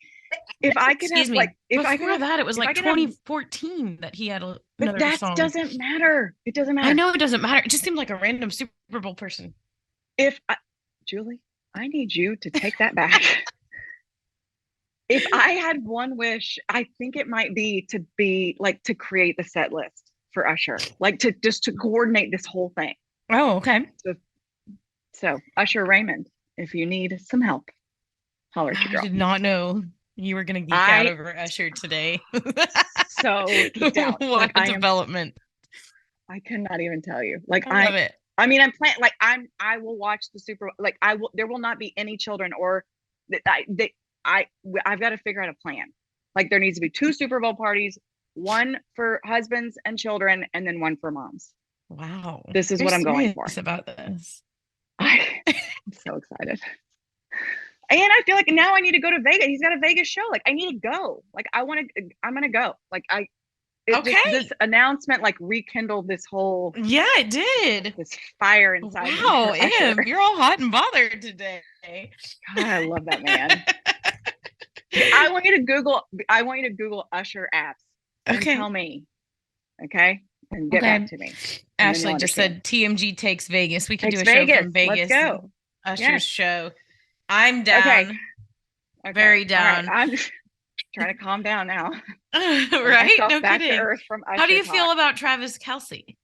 if I could Excuse have me. like if I could Before have that, it was if I like could have 2014 that he had but another that song. doesn't matter. It doesn't I matter. know it doesn't matter. It just seemed like a random Super Bowl person. If I, Julie, I need you to take that back. If I had one wish, I think it might be like to create the set list for Usher, like to just to coordinate this whole thing. Oh, okay. So Usher Raymond, if you need some help, holler at your I girl. did not know you were going to geek out I over Usher today. so geeked out. What Like a development. I cannot even tell you. Like I love it. I mean, I will watch the Super, like there will not be any children or that I've got to figure out a plan. Like there needs to be two Super Bowl parties, one for husbands and children, and then one for moms. Wow. This is You're what I'm going for. serious about this. I'm so excited. And I feel like now I need to go to Vegas. He's got a Vegas show. Like I need to go. Like I'm gonna go. Like this Okay. announcement like rekindled this whole Yeah, it did. this fire inside me Wow, for Usher. Em, you're all hot and bothered today. God, I love that man. I want you to Google. I want you to Google Usher apps and Okay. tell me, okay, and get back Okay. to me, and then you'll Ashley just understand. said TMG takes Vegas. We could do Takes a show Vegas. from Let's Vegas. go. Usher's Yes. show. I'm Okay. down. Okay. Very All right. down. I'm just trying to calm down now. Bring Right? myself No back to kidding. earth from How do Usher you feel talk. about Travis Kelsey?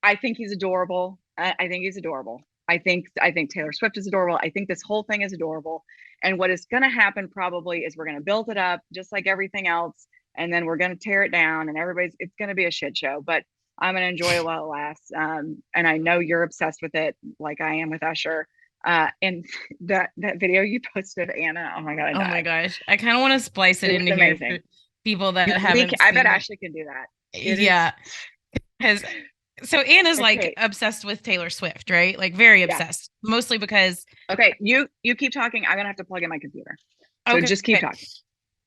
I think he's adorable. I think he's adorable. I think Taylor Swift is adorable. I think this whole thing is adorable. And what is going to happen probably is we're going to build it up just like everything else, and then we're going to tear it down, and it's going to be a shit show. But I'm going to enjoy it while it lasts. And I know you're obsessed with it, like I am with Usher. And that video you posted, Anna, oh my god, I Oh my died. gosh. I kind of want to splice it It was into here for amazing. people that We, haven't I bet seen it. Ashley can do that. It is Yeah. Because so Anna's like okay. obsessed with Taylor Swift, right? Like very Yeah. obsessed. Mostly because Okay. You keep talking. I'm gonna have to plug in my computer. So okay. just keep talking.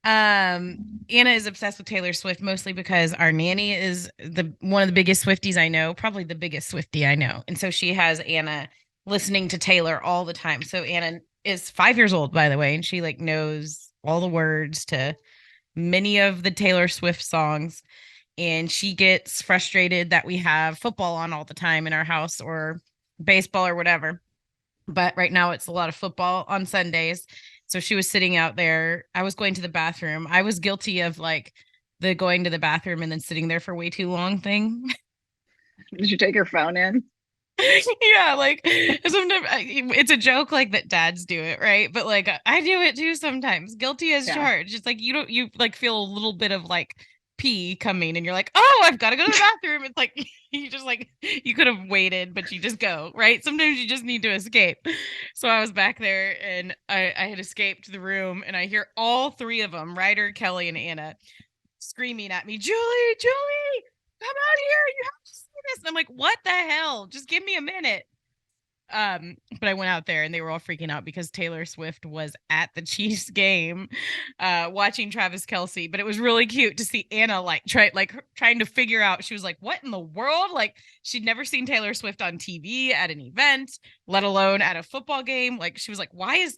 Anna is obsessed with Taylor Swift mostly because our nanny is the one of the biggest Swifties I know, probably the biggest Swiftie I know. And so she has Anna listening to Taylor all the time. So Anna is 5 years old, by the way, and she like knows all the words to many of the Taylor Swift songs. And she gets frustrated that we have football on all the time in our house or baseball or whatever. But right now it's a lot of football on Sundays. So she was sitting out there. I was going to the bathroom. I was guilty of like the going to the bathroom and then sitting there for way too long thing. Did you take your phone in? Yeah, like sometimes it's a joke like that dads do it, right? But like I do it too sometimes. Guilty as Yeah. charged. It's like you like feel a little bit of like pee coming and you're like, "Oh, I've got to go to the bathroom." It's like you just like you could have waited, but you just go, right? Sometimes you just need to escape. So I was back there and I had escaped the room and I hear all three of them, Ryder, Kelly, and Anna, screaming at me, "Julie, Julie, come out here. You have to see this." And I'm like, "What the hell? Just give me a minute." But I went out there and they were all freaking out because Taylor Swift was at the Chiefs game, watching Travis Kelsey. But it was really cute to see Anna trying to figure out. She was like, "What in the world?" Like she'd never seen Taylor Swift on TV at an event, let alone at a football game. Like she was like, "Why is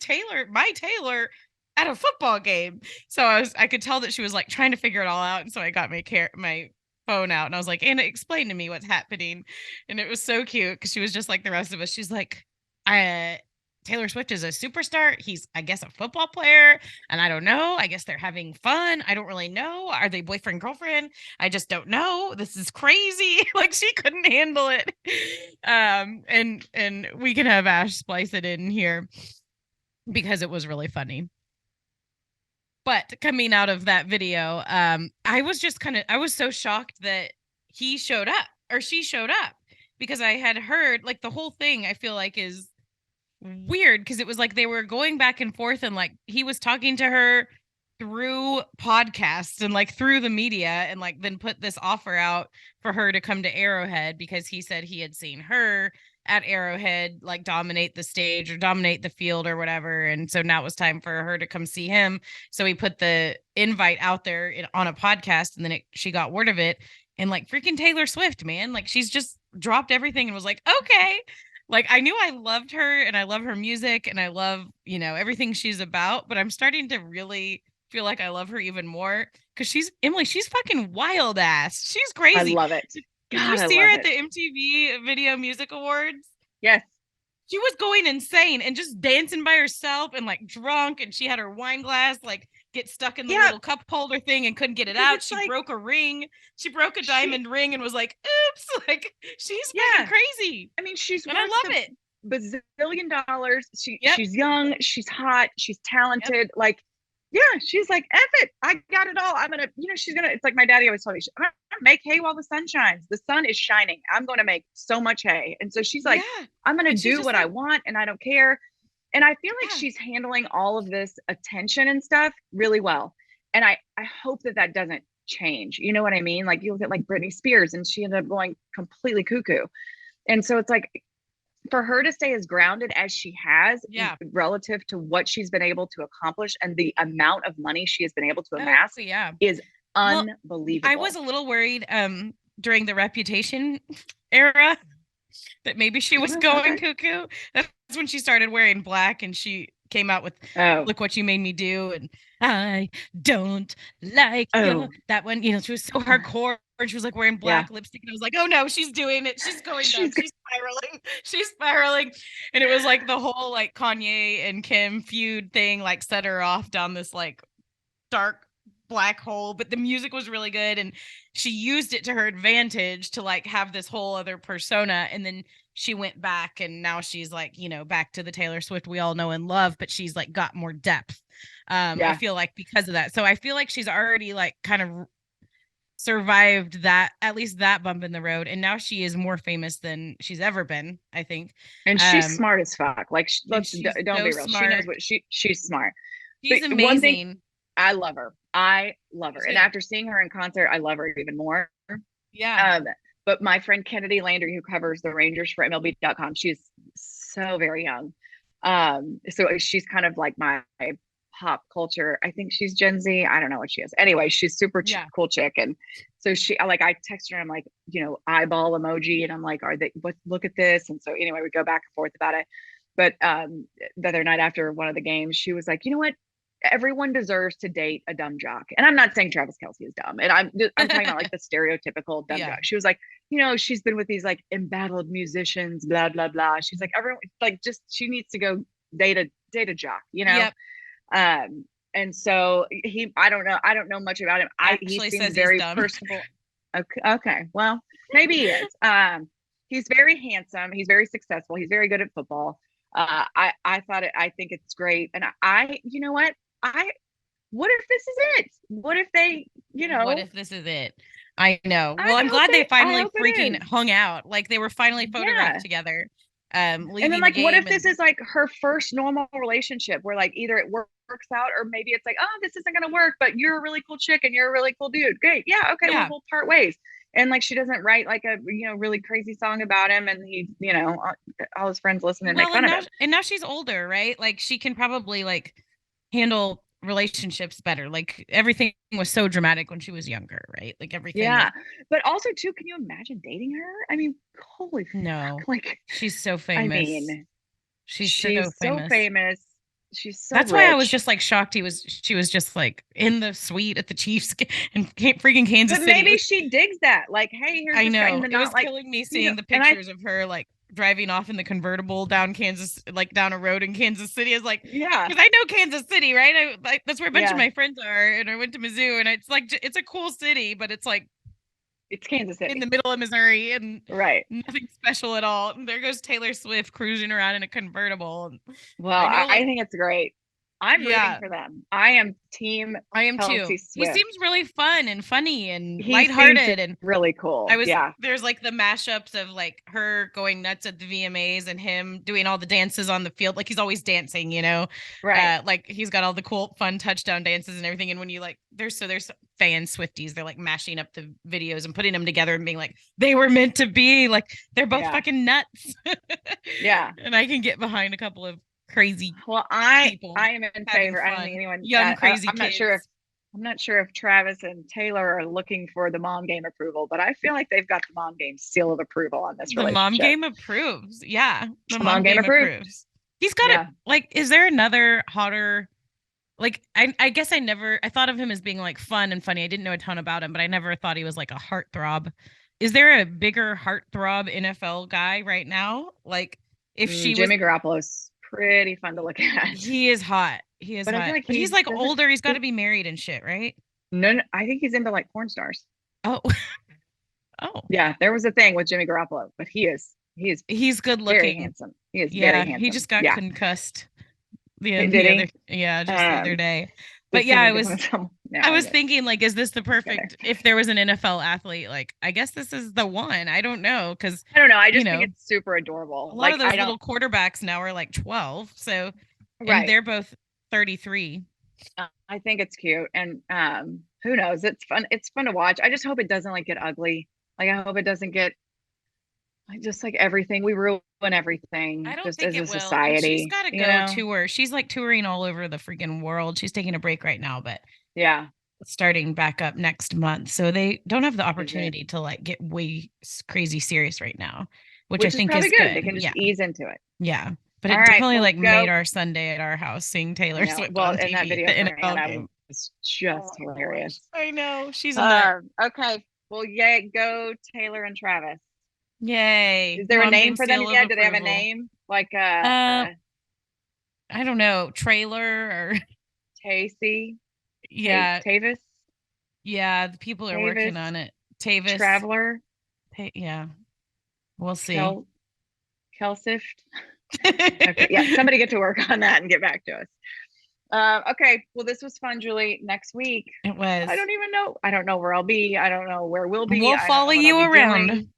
my Taylor at a football game?" So I could tell that she was like trying to figure it all out. And so I got my phone out and I was like, "Anna, explain to me what's happening." And it was so cute because she was just like the rest of us. She's like, Taylor Swift is a superstar. He's, I guess, a football player. And I don't know. I guess they're having fun. I don't really know. Are they boyfriend, girlfriend? I just don't know. This is crazy. Like she couldn't handle it. And we can have Ash splice it in here because it was really funny. But coming out of that video, I was just I was so shocked that he showed up or she showed up because I had heard like the whole thing, I feel like is weird because it was like they were going back and forth and like he was talking to her through podcasts and like through the media and like then put this offer out for her to come to Arrowhead because he said he had seen her at Arrowhead like dominate the stage or dominate the field or whatever, and so now it was time for her to come see him. So he put the invite out there on a podcast and then she got word of it, and like freaking Taylor Swift, man, like she's just dropped everything and was like, "Okay." Like I knew I loved her and I love her music and I love, everything she's about, but I'm starting to really feel like I love her even more because she's fucking wild ass. She's I crazy. love it. Did you God, I see her love at it. the MTV Video Music Awards? Yes. She was going insane and just dancing by herself and like drunk, and she had her wine glass like get stuck in the Yeah. little cup holder thing and couldn't get it Because out. it's She like broke a ring. She broke a diamond ring and was like, "Oops!" Like she's fucking yeah. crazy, I mean, she's and I worth love the it. $1 bazillion. Yep. She's young, she's hot, she's Yep. talented. Like, yeah, she's like, F it. I got it all. I'm gonna, she's gonna, it's like my daddy always told me, I'm gonna make hay while the sun shines. The sun is shining. I'm gonna make so much hay. And so she's like, Yeah. I'm gonna And she's do just what I like, want and I don't care. And I feel like yeah. she's handling all of this attention and stuff really well. And I hope that doesn't change. You know what I mean? Like you look at like Britney Spears and she ended up going completely cuckoo. And so it's like for her to stay as grounded as she has Yeah. relative to what she's been able to accomplish and the amount of money she has been able to Oh, amass yeah. is Well, I Unbelievable. was a little worried during the Reputation era that maybe she was going Okay. cuckoo. That's when she started wearing black and she came out with Oh, Look What You Made Me Do and I don't like your oh, that one, you know, she was so hardcore and she was like wearing yeah. black lipstick and I was like, oh no, she's doing it. She's going She's dumb. She's spiraling. She's spiraling. And it was like the whole like Kanye and Kim feud thing like set her off down this like dark black hole, but the music was really good and she used it to her advantage to like have this whole other persona. And then she went back and now she's like, you know, back to the Taylor Swift we all know and love, but she's like got more depth. I yeah. feel like because of that. So I feel like she's already like kind of survived that, at least that bump in the road. And now she is more famous than she's ever been, I think. And she's Um, smart as fuck. Like, and let's she's don't so be real. She knows smart. what she's smart. But She's one thing, amazing. I love her. I love her. Me And too. after seeing her in concert, I love her even more. Yeah. Um, but my friend Kennedy Landry, who covers the Rangers for MLB.com, she's so very young. So she's kind of like my pop culture. I think she's Gen Z. I don't know what she is. Anyway, she's super Yeah. cool chick. And so I texted her, I'm like, eyeball emoji. And I'm like, look at this. And so anyway, we go back and forth about it. But the other night after one of the games, she was like, you know what? Everyone deserves to date a dumb jock. And I'm not saying Travis Kelce is dumb. And I'm talking about like the stereotypical dumb Yeah. jock. She was like, she's been with these like embattled musicians, blah, blah, blah. She's like, everyone like just she needs to go date a jock. Yep. And so I don't know much about him. He Actually seems says he's very dumb. personable. Okay. Well, maybe he is. He's very handsome. He's very successful. He's very good at football. I think it's great. And you know what? What if this is it? What if they, What if this is it? I know. Well, I'm glad they I finally hope it freaking is. hung out. Like they were finally photographed Yeah. together, And then leaving the like, what game if this and is like her first normal relationship where like either it works out or maybe it's like, oh, this isn't gonna work, but you're a really cool chick and you're a really cool dude. Great. Yeah, okay, well, yeah. we'll part ways. And like she doesn't write like a really crazy song about him and he, all his friends listen and make Well, fun of him. and now she's older, right? Like she can probably like handle relationships better. Like everything was so dramatic when she was younger, right? Like everything Yeah. like But also too, can you imagine dating her? I mean, holy no. fuck. Like, She's so I famous. mean, She's so she's so famous. famous. She's so That's why I was rich. just like shocked she was just like in the suite at the Chiefs and freaking Kansas But City. maybe she digs that. Like, hey, here's I this guy, and know. then It was not like, killing me seeing the and I, pictures of her like driving off in the convertible down Kansas, like down a road in Kansas City. I was like, yeah, because I know Kansas City, right? Like that's where a bunch of yeah, my friends are, and I went to Mizzou, and it's like it's a cool city, but it's like it's Kansas in the City, middle of Missouri and right? nothing special at all. And there goes Taylor Swift cruising around in a convertible. And Well, I know, I like, think it's great. I'm rooting yeah, for them. I am team I am too. Kelsey He Swift. seems really fun and funny and He seems lighthearted, and really I cool. was Yeah, there's like the mashups of like her going nuts at the VMAs and him doing all the dances on the field. Like he's always dancing, you know. right. Like he's got all the cool fun touchdown dances and everything. And when you like there's fan Swifties, they're like mashing up the videos and putting them together and being like, they were meant to be. Like they're both Yeah, fucking nuts. yeah. And I can get behind a couple of crazy Well, I people I am in having favor. I don't think fun. anyone. Young crazy kids. I'm not sure if Travis and Taylor are looking for the mom game approval, but I feel like they've got the mom game seal of approval on this The mom relationship. game approves. Yeah, the Mom mom game game approved. approves. He's got it. Yeah. Like, is there another hotter? Like, I guess I thought of him as being like fun and funny. I didn't know a ton about him, but I never thought he was like a heartthrob. Is there a bigger heartthrob NFL guy right now? Like, if she was, Jimmy Garoppolo's pretty fun to look at, he is hot. He is but I feel hot. like But he's he like doesn't. older. He's got to be married and shit, right? No, I think he's into like porn stars. Oh, oh, Yeah, there was a thing with Jimmy Garoppolo, but he is he's good very looking. handsome. He is very Yeah, he handsome. just got Yeah, concussed did the other he? yeah, just the other Um, day. But did yeah, Timmy give him some? No, I I'm was just thinking like, is this the kidding. perfect if there was an NFL athlete, like I guess this is the one. I don't know, because I don't know. I you just think know, it's super a adorable. lot Like of I those don't. little quarterbacks now are like 12. So and Right. they're both 33. I think it's cute, and who knows? It's fun. It's fun to watch. I just hope it doesn't like get ugly. Like I hope it doesn't get like just like everything. We ruin I everything don't just think as a it will. And she's society. got to You go know? tour. She's like touring all over the freaking world. She's taking a break right now, but Yeah. starting back up next month. So they don't have the opportunity to like get way crazy serious right now, which I think probably is good. good. They can just ease into it. Yeah. But All it right, definitely well, like go. made our Sunday at our house seeing Taylor Swift on and TV. that video the for NFL Hannah game was just hilarious. I know. She's a nut. Okay. Well, yay, go Taylor and Travis. Yay. Is there a Mom name game for them seal of yet? Do they have a approval. name? Like I don't know, trailer or Tacy? yeah. Tavis? Yeah, the people are working on it. Trayvis. Traveler? Yeah. We'll see. Kelsift? Okay. Yeah, somebody get to work on that and get back to us. Okay. Well, this was fun, Julie. Next week. It was. I don't even know. I don't know where I'll be. I don't know where we'll be. We'll follow you around.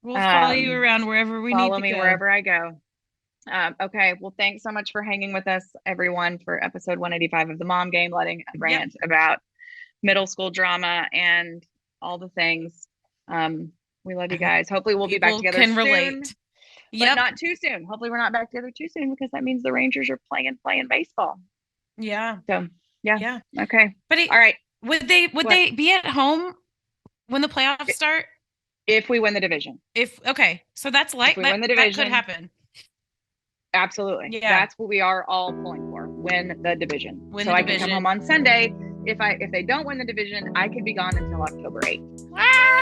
We'll follow you around wherever we need to go. Follow me wherever I go. Okay. Well, thanks so much for hanging with us, everyone, for episode 185 of the Mom Game, letting a rant about middle school drama and all the things. We love you guys. Hopefully we'll be back together soon. Relate. But not too soon. Hopefully we're not back together too soon because that means the Rangers are playing baseball. Yeah. So yeah. Okay. But all right. Would they be at home when the playoffs start? If we win the division. So that's like that, that could happen. Absolutely. Yeah. That's what we are all pulling for. Win the division. I can come home on Sunday. If they don't win the division, I could be gone until October 8th.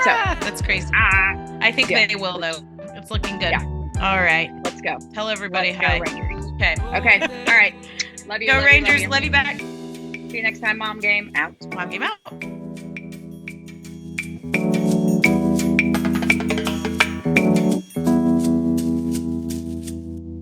So that's crazy. I think they will though. It's looking good. Yeah. All right. Let's go. Tell everybody hi. Go Rangers. Okay. All right. Love you. Go Rangers. Love you back. See you next time. Mom Game out. Mom Game out.